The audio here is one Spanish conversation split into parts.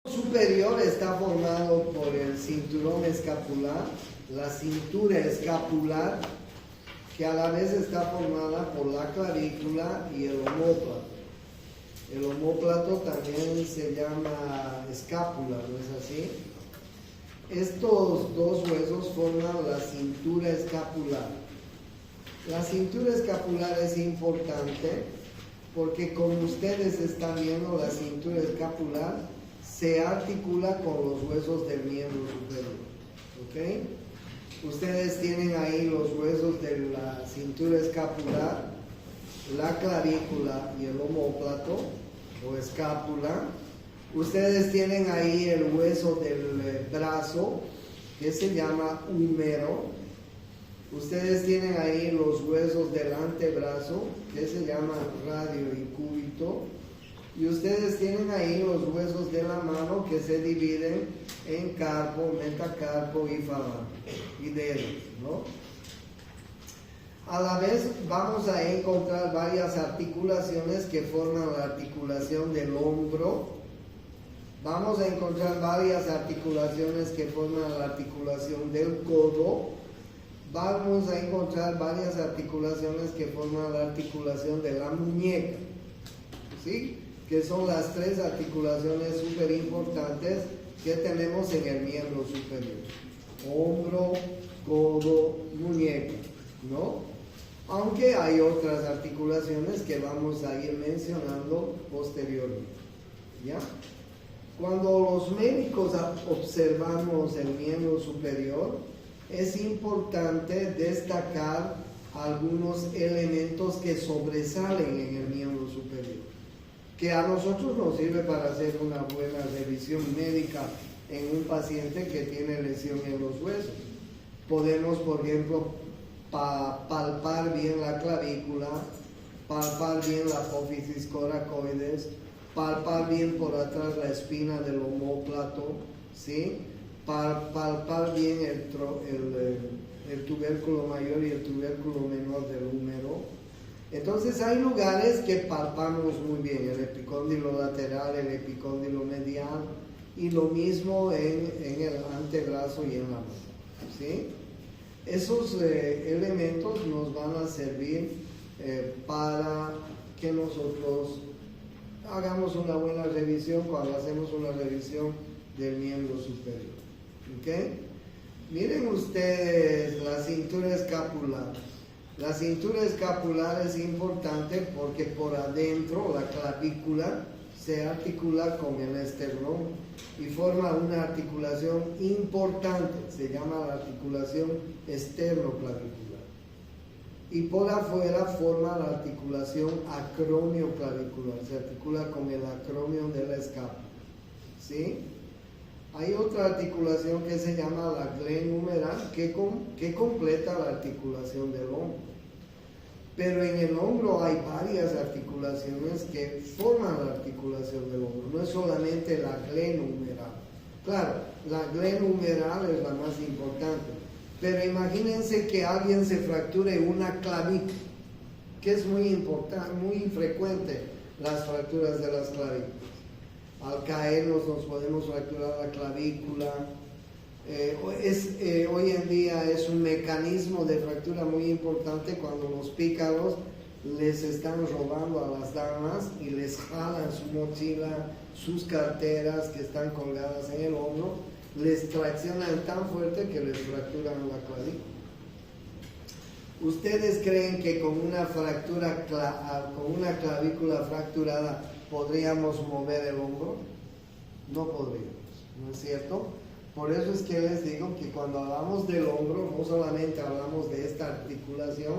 Superior está formado por el cinturón escapular, la cintura escapular, que a la vez está formada por la clavícula y el omóplato. El omóplato también se llama escápula, ¿no es así? Estos dos huesos forman la cintura escapular. La cintura escapular es importante porque, como ustedes están viendo, la cintura escapular se articula con los huesos del miembro superior. ¿Ok? Ustedes tienen ahí los huesos de la cintura escapular, la clavícula y el omóplato o escápula. Ustedes tienen ahí el hueso del brazo, que se llama húmero. Ustedes tienen ahí los huesos del antebrazo, que se llama radio y cúbito. Y ustedes tienen ahí los huesos de la mano, que se dividen en carpo, metacarpo y falange y dedos, ¿no? A la vez vamos a encontrar varias articulaciones que forman la articulación del hombro. Vamos a encontrar varias articulaciones que forman la articulación del codo. Vamos a encontrar varias articulaciones que forman la articulación de la muñeca, ¿sí? Que son las tres articulaciones súper importantes que tenemos en el miembro superior: hombro, codo, muñeca, ¿no? Aunque hay otras articulaciones que vamos a ir mencionando posteriormente, ¿ya? Cuando los médicos observamos el miembro superior, es importante destacar algunos elementos que sobresalen en el miembro superior, que a nosotros nos sirve para hacer una buena revisión médica en un paciente que tiene lesión en los huesos. Podemos, por ejemplo, palpar bien la clavícula, palpar bien la apófisis coracoides, palpar bien por atrás la espina del omóplato, ¿sí? Palpar bien el tubérculo mayor y el tubérculo menor del húmero. Entonces hay lugares que palpamos muy bien: el epicóndilo lateral, el epicóndilo medial, y lo mismo en el antebrazo y en la mano, ¿sí? Esos elementos nos van a servir para que nosotros hagamos una buena revisión cuando hacemos una revisión del miembro superior. ¿Ok? Miren ustedes la cintura escapular. La cintura escapular es importante porque por adentro la clavícula se articula con el esternón y forma una articulación importante, se llama la articulación esternoclavicular. Y por afuera forma la articulación acromioclavicular, se articula con el acromio de la escápula, ¿sí? Hay otra articulación que se llama la glenohumeral que completa la articulación del hombro. Pero en el hombro hay varias articulaciones que forman la articulación del hombro, no es solamente la glenohumeral. Claro, la glenohumeral es la más importante, pero imagínense que alguien se fracture una clavícula, que es muy importante, muy frecuente las fracturas de las clavículas. Al caernos nos podemos fracturar la clavícula. Hoy en día es un mecanismo de fractura muy importante cuando los pícaros les están robando a las damas y les jalan su mochila, sus carteras que están colgadas en el hombro, les traccionan tan fuerte que les fracturan la clavícula. ¿Ustedes creen que con una clavícula fracturada podríamos mover el hombro? No podríamos, ¿no es cierto? Por eso es que les digo que cuando hablamos del hombro, no solamente hablamos de esta articulación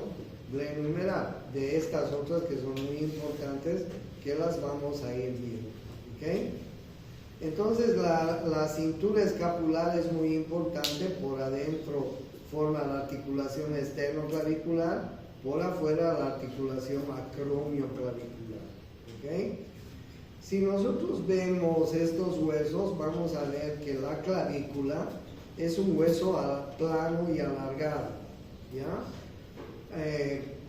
glenohumeral, de estas otras que son muy importantes, que las vamos a ir viendo, ¿ok? Entonces la cintura escapular es muy importante. Por adentro forma la articulación esternoclavicular, por afuera la articulación acromioclavicular, ¿ok? Si nosotros vemos estos huesos, vamos a ver que la clavícula es un hueso plano y alargado, ¿ya?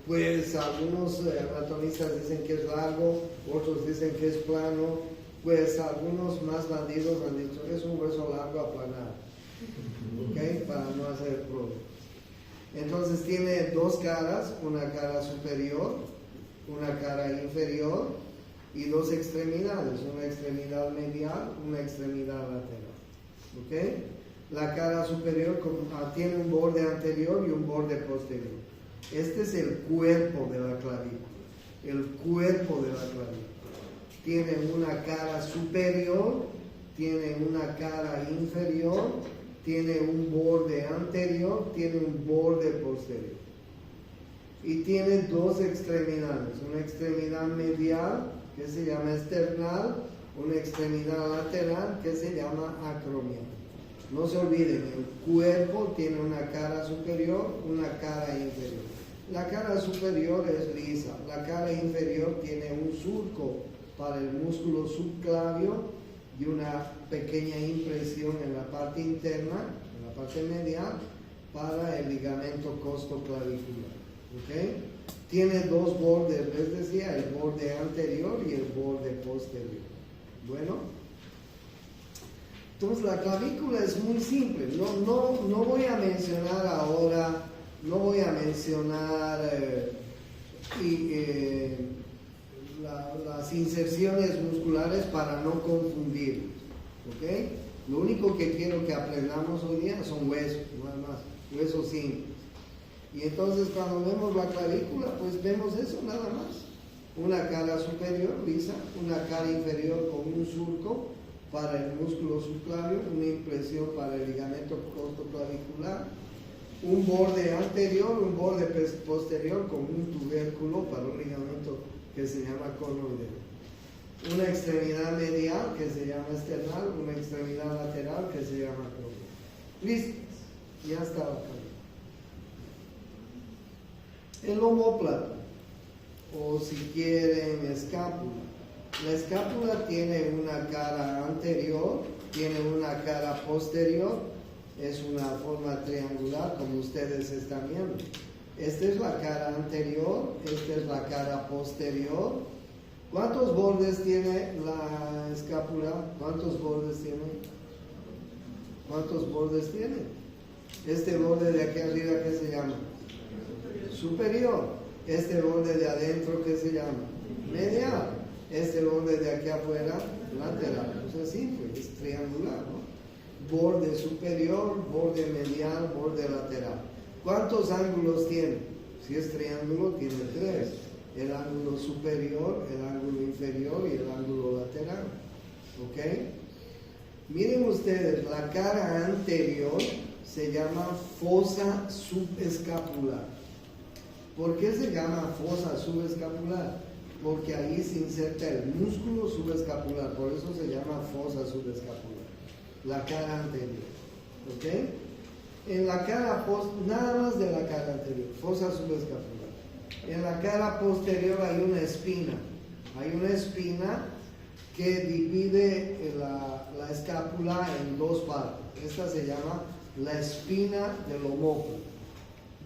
Pues algunos anatomistas dicen que es largo, otros dicen que es plano, Pues algunos más bandidos han dicho que es un hueso largo aplanado, ¿ok? Para no hacer problema. Entonces tiene dos caras, una cara superior, una cara inferior y dos extremidades, una extremidad medial, una extremidad lateral, ¿ok? La cara superior tiene un borde anterior y un borde posterior. Este es el cuerpo de la clavícula, el cuerpo de la clavícula. Tiene una cara superior, tiene una cara inferior, tiene un borde anterior, tiene un borde posterior. Y tiene dos extremidades, una extremidad medial que se llama esternal, una extremidad lateral que se llama acromial. No se olviden, el cuerpo tiene una cara superior, una cara inferior. La cara superior es lisa, la cara inferior tiene un surco para el músculo subclavio y una pequeña impresión en la parte interna, en la parte medial, para el ligamento costoclavicular. ¿Okay? Tiene dos bordes, les decía, el borde anterior y el borde posterior. Bueno, entonces la clavícula es muy simple. No voy a mencionar ahora, no voy a mencionar las inserciones musculares para no confundir, ¿ok? Lo único que quiero que aprendamos hoy día son huesos, nada más, huesos simples. Y entonces cuando vemos la clavícula, pues vemos eso nada más. Una cara superior lisa, una cara inferior con un surco para el músculo subclavio, una impresión para el ligamento costoclavicular, un borde anterior, un borde posterior con un tubérculo para un ligamento que se llama conoideo. Una extremidad medial que se llama esternal, una extremidad lateral que se llama acromial. Listo, ya está la clavícula. El omóplato, o si quieren escápula. La escápula tiene una cara anterior, tiene una cara posterior, es una forma triangular como ustedes están viendo. Esta es la cara anterior, esta es la cara posterior. ¿Cuántos bordes tiene la escápula? ¿Cuántos bordes tiene? ¿Cuántos bordes tiene? Este borde de aquí arriba, ¿qué se llama? Superior. Este borde de adentro, ¿qué se llama? Medial. Este borde de aquí afuera, lateral. O sea, simple, es triangular, ¿no? Borde superior, borde medial, borde lateral. ¿Cuántos ángulos tiene? Si es triángulo, tiene tres. El ángulo superior, el ángulo inferior y el ángulo lateral. ¿Ok? Miren ustedes, la cara anterior se llama fosa subescapular. ¿Por qué se llama fosa subescapular? Porque ahí se inserta el músculo subescapular, por eso se llama fosa subescapular. La cara anterior. ¿Ok? En la cara nada más de la cara anterior, fosa subescapular. En la cara posterior hay una espina. Hay una espina que divide la escápula en dos partes. Esta se llama la espina del omóplato.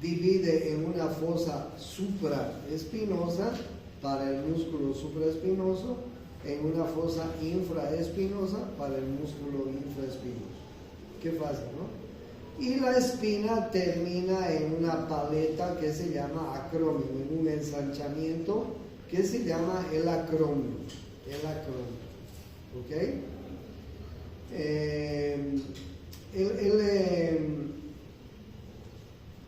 Divide en una fosa supraespinosa para el músculo supraespinoso, en una fosa infraespinosa para el músculo infraespinoso. Qué fácil, ¿no? Y la espina termina en una paleta que se llama acrómio, en un ensanchamiento que se llama el acrómio. El acrómio. ¿Ok?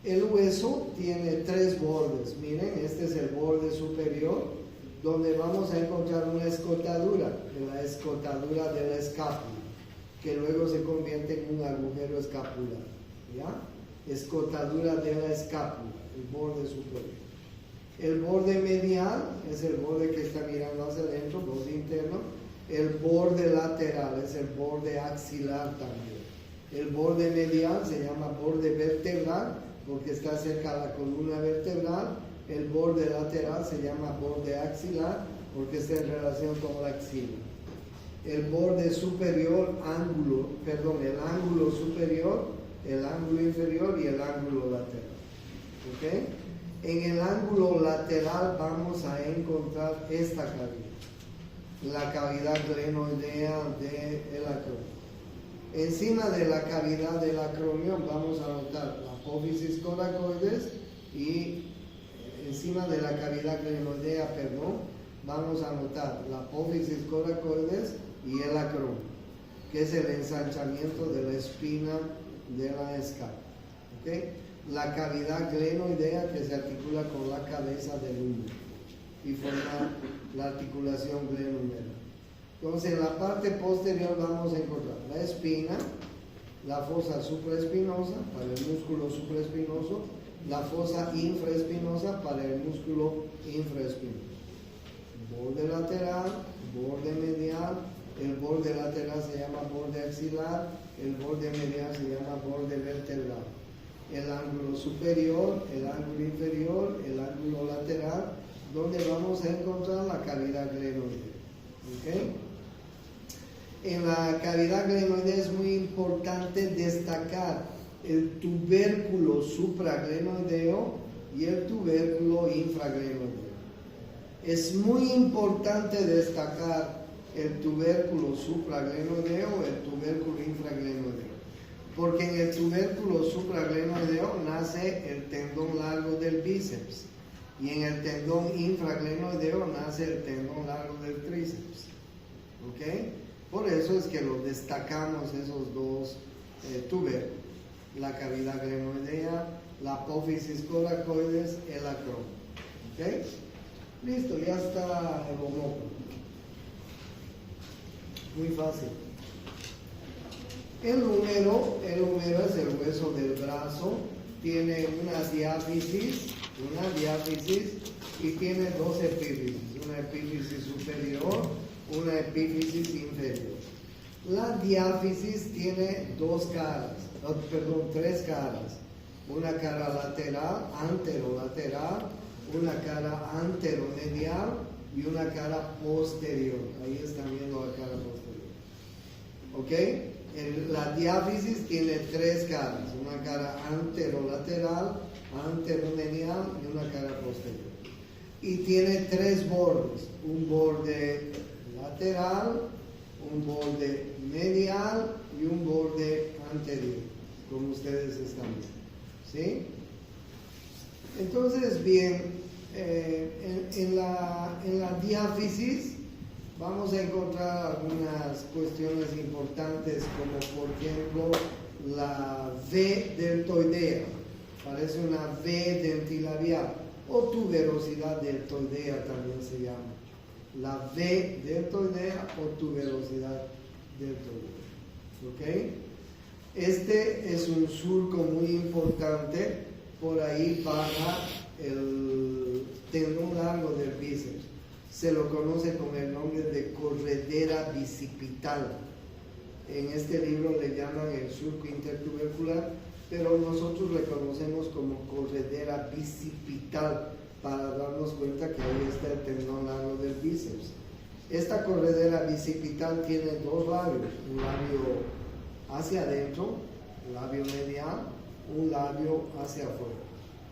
El hueso tiene tres bordes. Miren, este es el borde superior, donde vamos a encontrar una escotadura, la escotadura de la escápula, que luego se convierte en un agujero escapular. ¿Ya? Escotadura de la escápula, el borde superior. El borde medial es el borde que está mirando hacia adentro, borde interno. El borde lateral es el borde axilar también. El borde medial se llama borde vertebral porque está cerca de la columna vertebral. El borde lateral se llama borde axilar porque está en relación con la axila. El borde superior, el ángulo superior, el ángulo inferior y el ángulo lateral. ¿Ok? En el ángulo lateral vamos a encontrar esta cavidad. la cavidad glenoidea del acromion. Encima de la cavidad del acromion vamos a notar la apófisis coracoides y encima de la cavidad glenoidea, vamos a notar la apófisis coracoides y el acromion, que es el ensanchamiento de la espina de la escápula. ¿Okay? La cavidad glenoidea que se articula con la cabeza del húmero y forma la articulación glenohumeral. Entonces en la parte posterior vamos a encontrar la espina, la fosa supraespinosa para el músculo supraespinoso, la fosa infraespinosa para el músculo infraespinoso. Borde lateral, borde medial, el borde lateral se llama borde axilar, el borde medial se llama borde vertebral. El ángulo superior, el ángulo inferior, el ángulo lateral, donde vamos a encontrar la cavidad glenoidea. ¿Okay? En la cavidad glenoidea es muy importante destacar el tubérculo supraglenoideo y el tubérculo infraglenoideo. Es muy importante destacar el tubérculo supraglenoideo y el tubérculo infraglenoideo, porque en el tubérculo supraglenoideo nace el tendón largo del bíceps y en el tendón infraglenoideo nace el tendón largo del tríceps. ¿Okay? Por eso es que lo destacamos esos dos tubérculos, la cavidad glenoidea, la apófisis coracoides, el acromion. ¿Okay? Listo, ya está el homóplato. Muy fácil. El húmero es el hueso del brazo, tiene una diáfisis y tiene dos epífisis, una epífisis superior, una epífisis inferior. La diáfisis tiene tres caras, una cara lateral, anterolateral, una cara anteromedial y una cara posterior. Ahí están viendo la cara posterior. ¿Ok? La diáfisis tiene tres caras, una cara anterolateral, anteromedial y una cara posterior. Y tiene tres bordes, un borde lateral, un borde medial y un borde anterior, como ustedes están viendo. ¿Sí? Entonces, bien, en la diáfisis vamos a encontrar algunas cuestiones importantes, como por ejemplo la V deltoidea, parece una V dentilabial, o tuberosidad deltoidea también se llama. La V deltoidea o tuberosidad deltoidea. ¿Ok? Este es un surco muy importante, por ahí baja el tendón largo del bíceps. Se lo conoce con el nombre de corredera bicipital. En este libro le llaman el surco intertubercular, pero nosotros le conocemos como corredera bicipital para darnos cuenta que ahí está el tendón largo del bíceps. Esta corredera bicipital tiene dos labios, un labio hacia adentro, labio medial, un labio hacia afuera.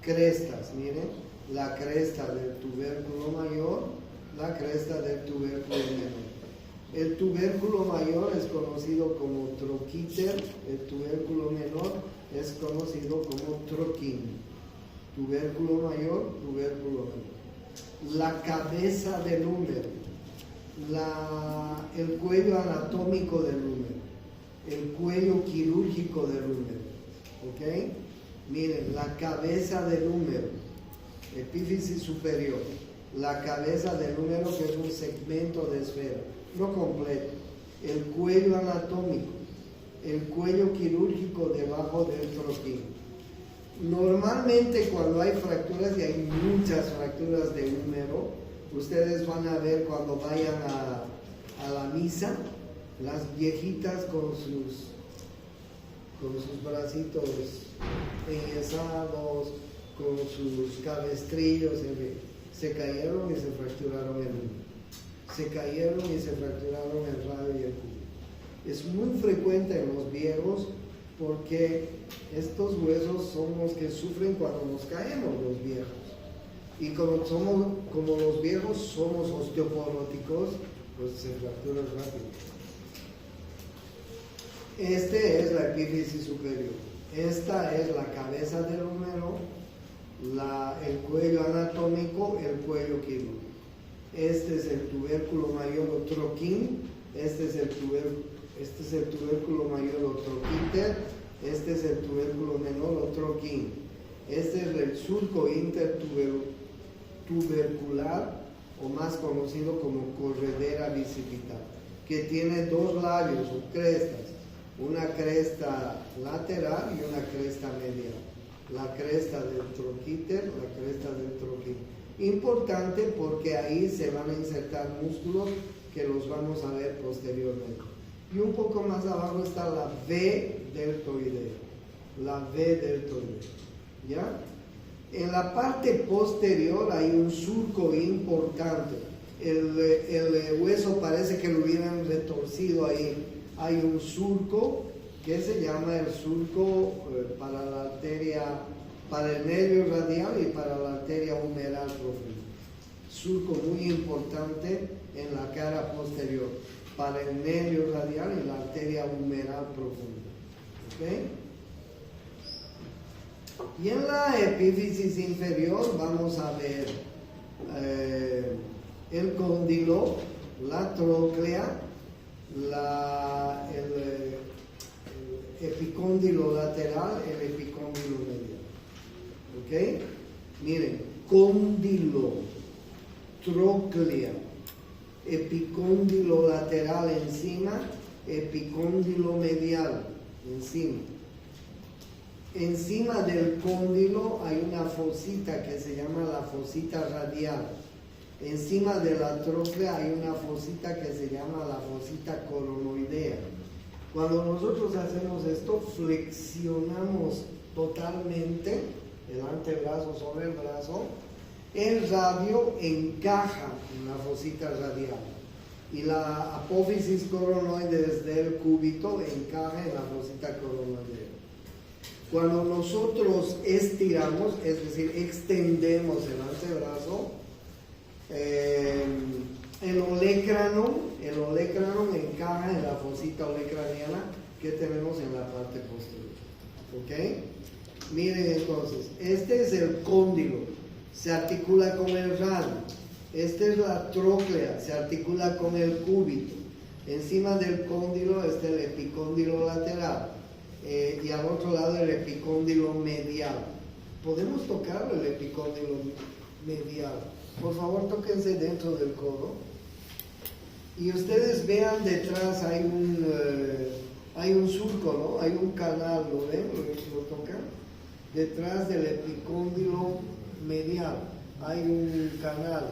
Crestas, miren, la cresta del tubérculo mayor, la cresta del tubérculo menor. El tubérculo mayor es conocido como troquíter, el tubérculo menor es conocido como troquín. Tubérculo mayor, tubérculo menor. La cabeza del húmero, el cuello anatómico del húmero, el cuello quirúrgico del húmero. ¿Ok? Miren, la cabeza del húmero, epífisis superior, la cabeza del húmero, que es un segmento de esfera, no completo, el cuello anatómico, el cuello quirúrgico debajo del troquín. Normalmente cuando hay fracturas, y hay muchas fracturas de húmero, ustedes van a ver cuando vayan a la misa, las viejitas con sus bracitos enyesados, con sus cabestrillos, se cayeron y se fracturaron el húmero. Se cayeron y se fracturaron el radio y el cubo. Es muy frecuente en los viejos porque estos huesos son los que sufren cuando nos caemos los viejos. Y como los viejos somos osteoporóticos, pues se fractura rápido. Este es la epífisis superior. Esta es la cabeza del húmero, el cuello anatómico, el cuello quirúrgico. Este es el tubérculo mayor o troquín, este es el tubérculo mayor o troquíter, este es el tubérculo menor o troquín. Este es el surco intertubercular, o más conocido como corredera bicipital, que tiene dos labios o crestas, una cresta lateral y una cresta medial. La cresta del troquíter, la cresta del troquín. Importante porque ahí se van a insertar músculos que los vamos a ver posteriormente. Y un poco más abajo está la V deltoidea. La V deltoidea. ¿Ya? En la parte posterior hay un surco importante. El hueso parece que lo hubieran retorcido ahí. Hay un surco que se llama el surco para la arteria, para el nervio radial y para la arteria humeral profunda. Surco muy importante en la cara posterior, para el nervio radial y la arteria humeral profunda. ¿Okay? Y en la epífisis inferior vamos a ver el cóndilo, la tróclea, el epicóndilo lateral, el epicóndilo medial. ¿Ok? Miren, cóndilo, tróclea, epicóndilo lateral encima, epicóndilo medial encima. Encima del cóndilo hay una fosita que se llama la fosita radial. Encima de la tróclea hay una fosita que se llama la fosita coronoidea. Cuando nosotros hacemos esto, flexionamos totalmente el antebrazo sobre el brazo. El radio encaja en la fosita radial y la apófisis coronoide desde el cúbito encaja en la fosita coronoidea. Cuando nosotros estiramos, es decir, extendemos el antebrazo, el olecranon encaja en la fosita olecraniana que tenemos en la parte posterior. ¿Ok? Miren entonces, este es el cóndilo, se articula con el radio. Esta es la tróclea, se articula con el cúbito. Encima del cóndilo está el epicóndilo lateral. Y al otro lado el epicóndilo medial. ¿Podemos tocar el epicóndilo medial? Por favor, tóquense dentro del codo. Y ustedes vean detrás hay un surco, ¿no? Hay un canal, ¿lo ven? ¿Lo tocan? Detrás del epicóndilo medial hay un canal.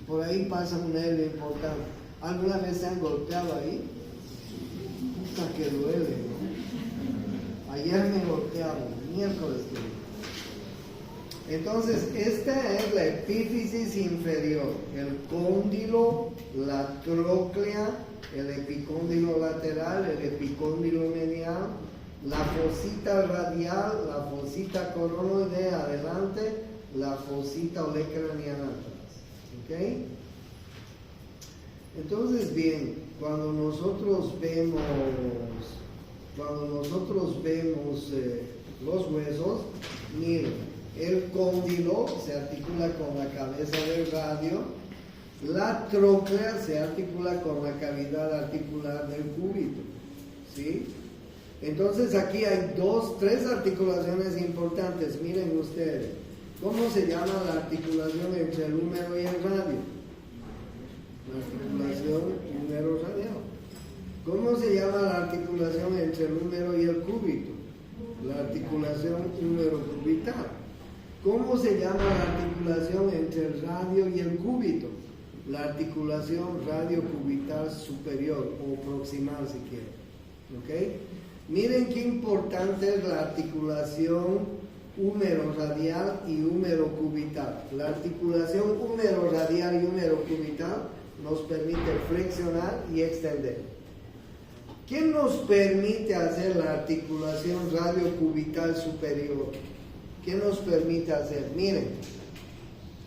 Por ahí pasa un nervio importante. ¿Alguna vez se han golpeado ahí? Puta que duele, ¿no? Ayer me golpearon, miércoles. Entonces, esta es la epífisis inferior, el cóndilo, la tróclea, el epicóndilo lateral, el epicóndilo medial, la fosita radial, la fosita coronoidea adelante, la fosita olecraniana atrás. ¿Ok? Entonces, bien, cuando nosotros vemos los huesos, miren, el cóndilo se articula con la cabeza del radio, la tróclea se articula con la cavidad articular del cúbito, ¿sí? Entonces aquí hay tres articulaciones importantes, miren ustedes. ¿Cómo se llama la articulación entre el húmero y el radio? La articulación húmero-radial. ¿Cómo se llama la articulación entre el húmero y el cúbito? La articulación húmero-cubital. ¿Cómo se llama la articulación entre el radio y el cúbito? La articulación radiocubital superior o proximal si quieren. ¿Ok? Miren qué importante es la articulación húmero-radial y húmero-cubital. La articulación húmero-radial y húmero-cubital nos permite flexionar y extender. ¿Qué nos permite hacer la articulación radiocubital superior? ¿Qué nos permite hacer? Miren,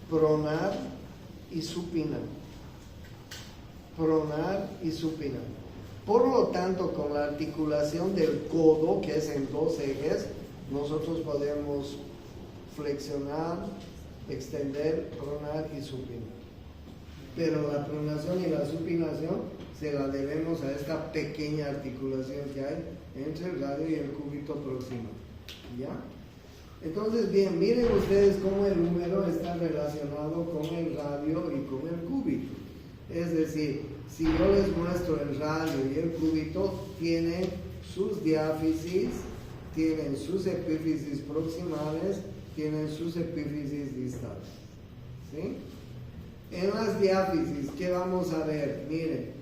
pronar y supinar. pronar y supinar. Por lo tanto, con la articulación del codo, que es en dos ejes, nosotros podemos flexionar, extender, pronar y supinar. Pero la pronación y la supinación se la debemos a esta pequeña articulación que hay entre el radio y el cúbito proximal. ¿Ya? Entonces, bien, miren ustedes cómo el húmero está relacionado con el radio y con el cúbito. Es decir, si yo les muestro el radio y el cúbito, tienen sus diáfisis, tienen sus epífisis proximales, tienen sus epífisis distales. ¿Sí? En las diáfisis, ¿qué vamos a ver? Miren,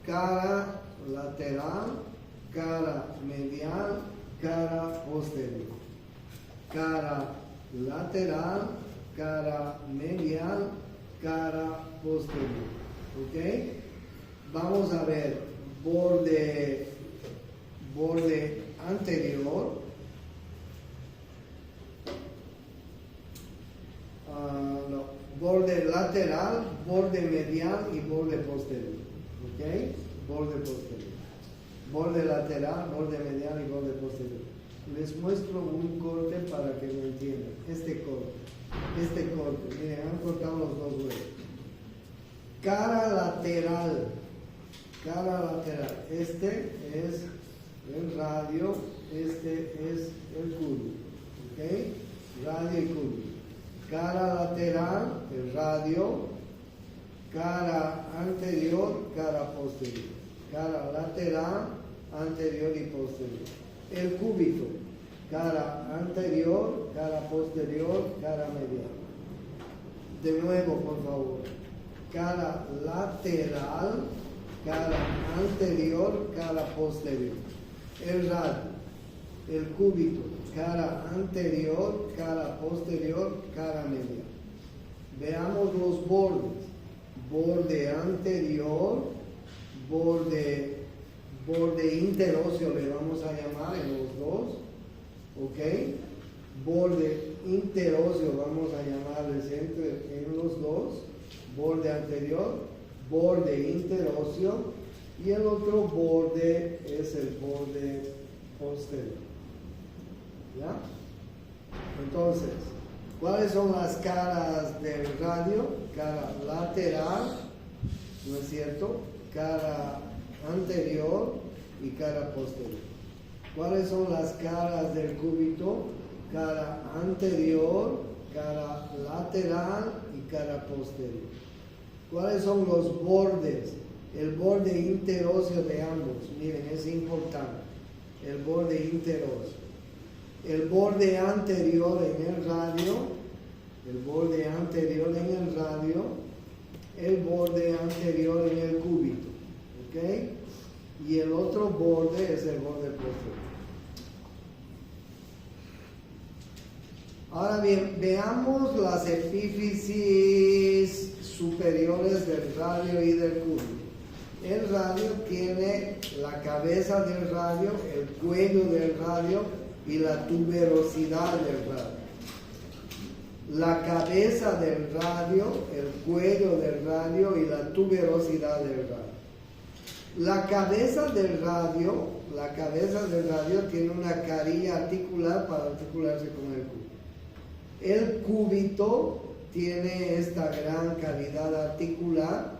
cara lateral, cara medial, cara posterior. Cara lateral, cara medial, cara posterior. ¿Ok? Vamos a ver borde anterior, borde lateral, borde medial y borde posterior. ¿Ok? Borde posterior. Borde lateral, borde medial y borde posterior. Les muestro un corte para que lo entiendan. Este corte, miren, han cortado los dos huevos. Cara lateral, este es el radio, este es el cúbito. ¿Ok? Radio y cúbito. Cara lateral, el radio, cara anterior, cara posterior. Cara lateral, anterior y posterior. El cúbito, cara anterior, cara posterior, cara medial. De nuevo, por favor. Cara lateral, cara anterior, cara posterior. El radio, el cúbito, cara anterior, cara posterior, cara medial. Veamos los bordes. Borde anterior, borde interóseo le vamos a llamar en los dos, ¿ok? Borde interóseo vamos a llamarles en los dos, borde anterior, borde interóseo, y el otro borde es el borde posterior. ¿Ya? Entonces, ¿cuáles son las caras del radio? Cara lateral, ¿no es cierto? Cara anterior y cara posterior. ¿Cuáles son las caras del cúbito? Cara anterior, cara lateral y cara posterior. ¿Cuáles son los bordes? El borde interóseo de ambos. Miren, es importante. El borde interóseo. El borde anterior en el radio. El borde anterior en el radio. El borde anterior en el cúbito. ¿Ok? Y el otro borde es el borde posterior. Ahora bien, veamos las epífisis superiores del radio y del cúbito. El radio tiene la cabeza del radio, el cuello del radio y la tuberosidad del radio. La cabeza del radio, el cuello del radio y la tuberosidad del radio. La cabeza del radio tiene una carilla articular para articularse con el cúbito. El cúbito tiene esta gran cavidad articular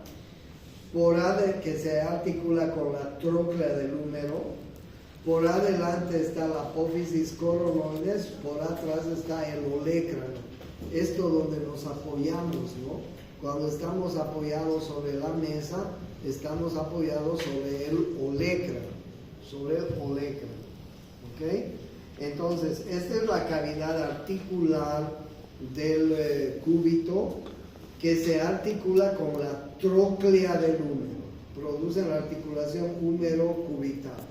que se articula con la tróclea del húmero. Por adelante está la apófisis coronoides, por atrás está el olecrano. Esto donde nos apoyamos, ¿no? Cuando estamos apoyados sobre la mesa, estamos apoyados sobre el olecrano. ¿Ok? Entonces, esta es la cavidad articular del cúbito que se articula con la tróclea del húmero. Producen la articulación húmero-cubital.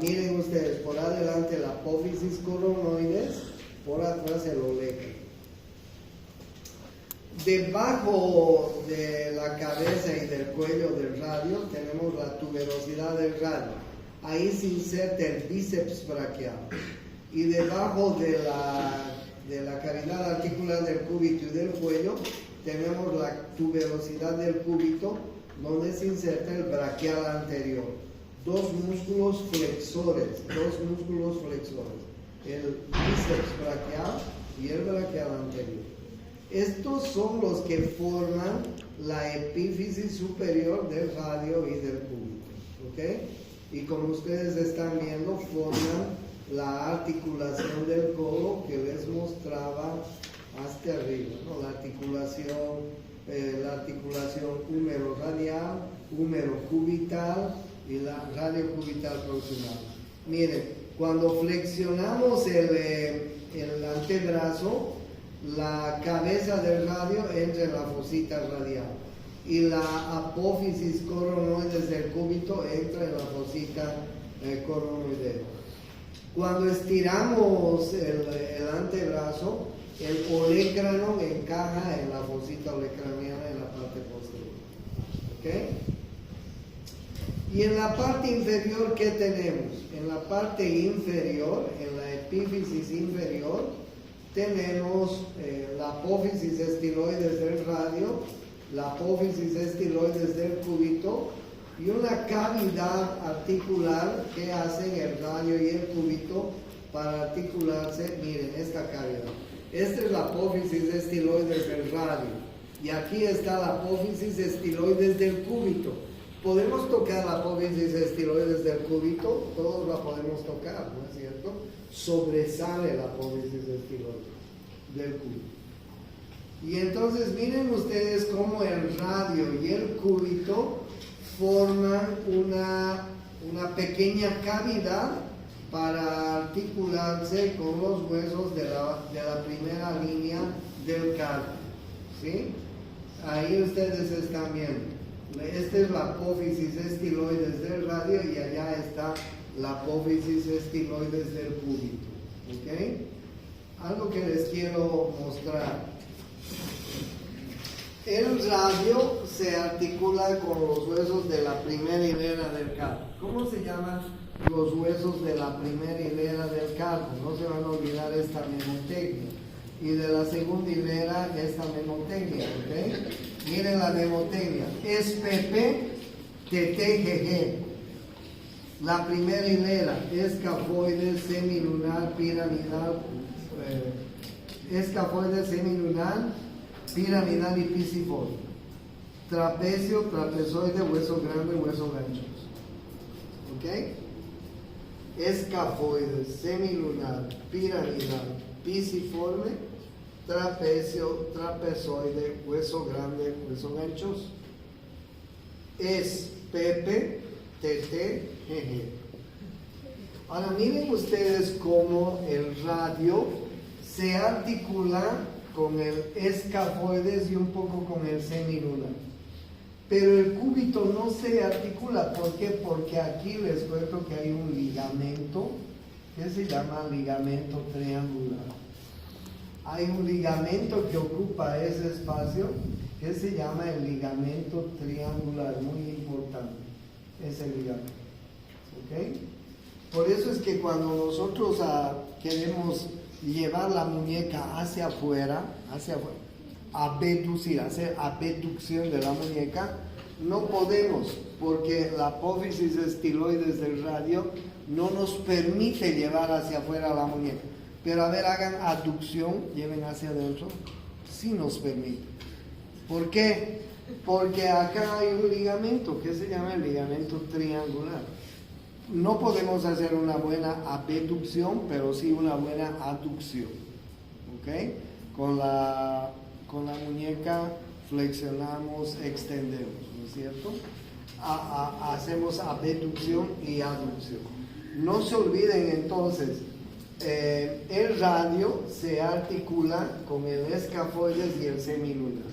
Miren ustedes, por adelante la apófisis coronoides, por atrás el olecrano. Debajo de la cabeza y del cuello del radio tenemos la tuberosidad del radio. Ahí se inserta el bíceps braquial. Y debajo de la cavidad articular del cúbito y del cuello tenemos la tuberosidad del cúbito donde se inserta el braquial anterior. Dos músculos flexores, el bíceps braquial y el braquial anterior. Estos son los que forman la epífisis superior del radio y del cúbito, ¿ok? Y como ustedes están viendo, forman la articulación del codo que les mostraba hasta arriba, ¿no? La articulación húmero radial, húmero cubital y la radio cubital proximal. Miren, cuando flexionamos el antebrazo, la cabeza del radio entra en la fosita radial y la apófisis coronoides del cúbito entra en la fosita coronoidea. Cuando estiramos el antebrazo, el olecrano encaja en la fosita olecraniana en la parte posterior. ¿Ok? Y en la parte inferior, ¿qué tenemos? En la parte inferior, en la epífisis inferior, tenemos la apófisis estiloides del radio, la apófisis estiloides del cúbito y una cavidad articular que hacen el radio y el cúbito para articularse. Miren, esta cavidad. Esta es la apófisis estiloides del radio y aquí está la apófisis estiloides del cúbito. Podemos tocar la apófisis estiloides del cúbito, todos la podemos tocar, ¿no es cierto? Sobresale la apófisis estiloides del cúbito. Y entonces miren ustedes cómo el radio y el cúbito forman una pequeña cavidad para articularse con los huesos de la primera línea del carpo, ¿sí? Ahí ustedes están viendo. Esta es la apófisis estiloides del radio y allá está la apófisis estiloides del cúbito. ¿Ok? Algo que les quiero mostrar. El radio se articula con los huesos de la primera hilera del carpo. ¿Cómo se llaman los huesos de la primera hilera del carpo? No se van a olvidar esta mnemotecnia. Y de la segunda hilera esta mnemotecnia, ¿ok? Miren la mnemotecnia. Es PP, TT, GG. La primera hilera, escafoide, semilunar, piramidal, escafoide, semilunar, piramidal y pisiforme. Trapecio, trapezoide, hueso grande, hueso ganchoso. ¿Ok? Escafoide, semilunar, piramidal, pisiforme, trapecio, trapezoide, hueso grande, hueso ganchoso. Es PP, TT, GG. Ahora miren ustedes cómo el radio se articula con el escafoides y un poco con el semilunar. Pero el cúbito no se articula. ¿Por qué? Porque aquí les cuento que hay un ligamento que se llama ligamento triangular. Hay un ligamento que ocupa ese espacio que se llama el ligamento triangular, muy importante, ese ligamento. ¿Ok? Por eso es que cuando nosotros queremos llevar la muñeca hacia afuera, abducir, hacer abducción de la muñeca, no podemos, porque la apófisis estiloides del radio no nos permite llevar hacia afuera la muñeca. Pero a ver, hagan aducción, lleven hacia adentro, sí nos permite. ¿Por qué? Porque acá hay un ligamento que se llama el ligamento triangular. No podemos hacer una buena abducción, pero sí una buena aducción. ¿Ok? Con la muñeca flexionamos, extendemos, ¿no es cierto? Hacemos abducción y aducción. No se olviden entonces, el radio se articula con el escafoides y el semilunar.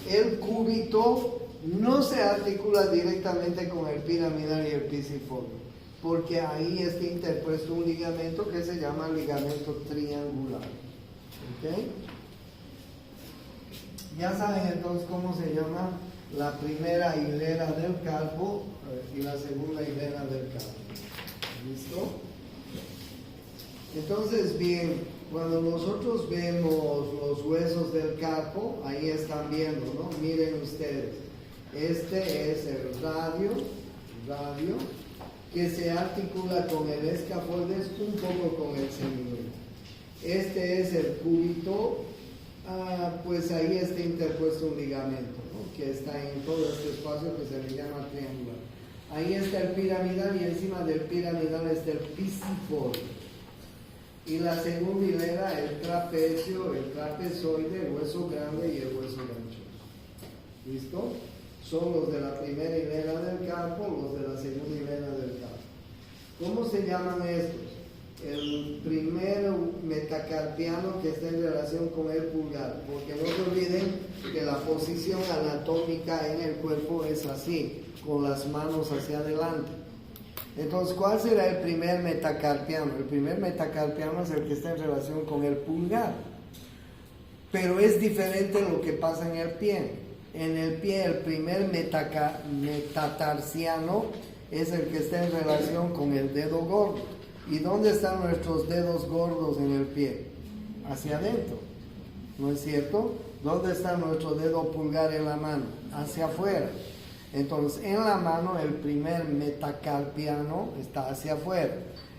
El cúbito no se articula directamente con el piramidal y el pisiforme, porque ahí está interpuesto un ligamento que se llama ligamento triangular. ¿Ok? Ya saben entonces cómo se llama la primera hilera del carpo y la segunda hilera del carpo. ¿Listo? Entonces, bien, cuando nosotros vemos los huesos del carpo, ahí están viendo, ¿no? Miren ustedes. Este es el radio, que se articula con el escafoides un poco con el semilunar. Este es el cúbito, pues ahí está interpuesto un ligamento, ¿no? Que está en todo este espacio que se le llama triangular. Ahí está el piramidal y encima del piramidal está el pisiforme. Y la segunda hilera, el trapecio, el trapezoide, el hueso grande y el hueso ganchoso. ¿Listo? Son los de la primera hilera del carpo, los de la segunda hilera del carpo. ¿Cómo se llaman estos? El primer metacarpiano que está en relación con el pulgar, porque no se olviden que la posición anatómica en el cuerpo es así, con las manos hacia adelante. Entonces, ¿cuál será el primer metacarpiano? El primer metacarpiano es el que está en relación con el pulgar, pero es diferente lo que pasa en el pie. En el pie, el primer metatarsiano es el que está en relación con el dedo gordo. ¿Y dónde están nuestros dedos gordos en el pie? Hacia adentro, ¿no es cierto? ¿Dónde está nuestro dedo pulgar en la mano? Hacia afuera. Entonces, en la mano el primer metacarpiano está hacia afuera.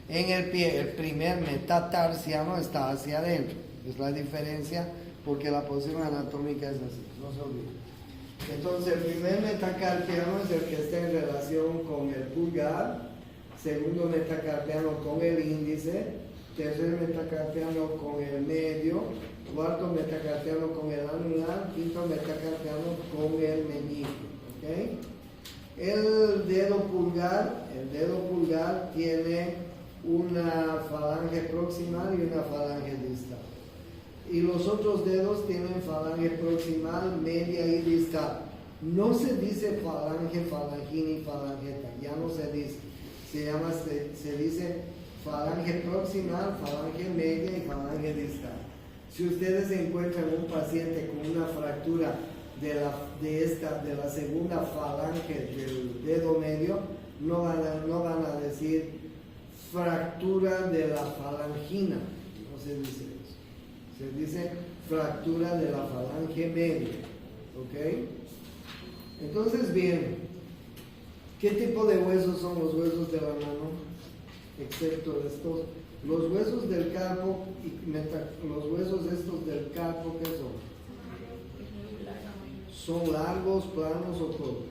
En el pie el primer metatarsiano está hacia adentro. Es la diferencia porque la posición anatómica es así, no se olviden. Entonces, el primer metacarpiano es el que está en relación con el pulgar, segundo metacarpiano con el índice, tercer metacarpiano con el medio, cuarto metacarpiano con el anular, quinto metacarpiano con el meñique. ¿Okay? El dedo pulgar tiene una falange proximal y una falange distal. Y los otros dedos tienen falange proximal, media y distal. No se dice falange, falangina y falangeta, ya no se dice. Se dice falange proximal, falange media y falange distal. Si ustedes encuentran un paciente con una fractura de la segunda falange del dedo medio, no van a decir fractura de la falangina, no se dice eso, se dice fractura de la falange media, ¿ok? Entonces, bien, ¿qué tipo de huesos son los huesos de la mano? Excepto estos, los huesos del carpo y los huesos estos del carpo, ¿qué son? ¿Son largos, planos o cortos?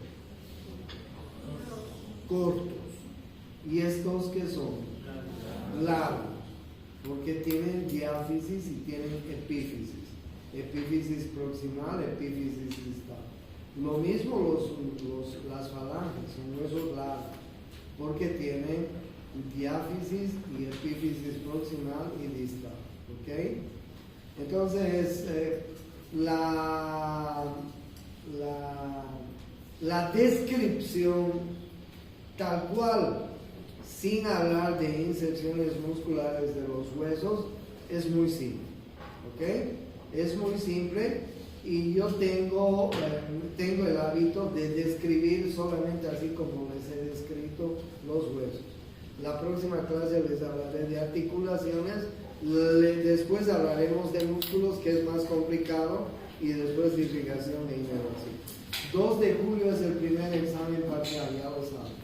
Cortos. ¿Y estos qué son? Largos, porque tienen diáfisis y tienen epífisis. Epífisis proximal, epífisis distal. Lo mismo las falanges, son huesos largos, porque tienen diáfisis y epífisis proximal y distal. ¿Ok? Entonces, la descripción tal cual, sin hablar de inserciones musculares de los huesos, es muy simple, ¿ok? Es muy simple y yo tengo el hábito de describir solamente así como les he descrito los huesos. La próxima clase les hablaré de articulaciones, después hablaremos de músculos, que es más complicado, y después de irrigación e inervación. 2 de julio es el primer examen parcial, ya lo saben.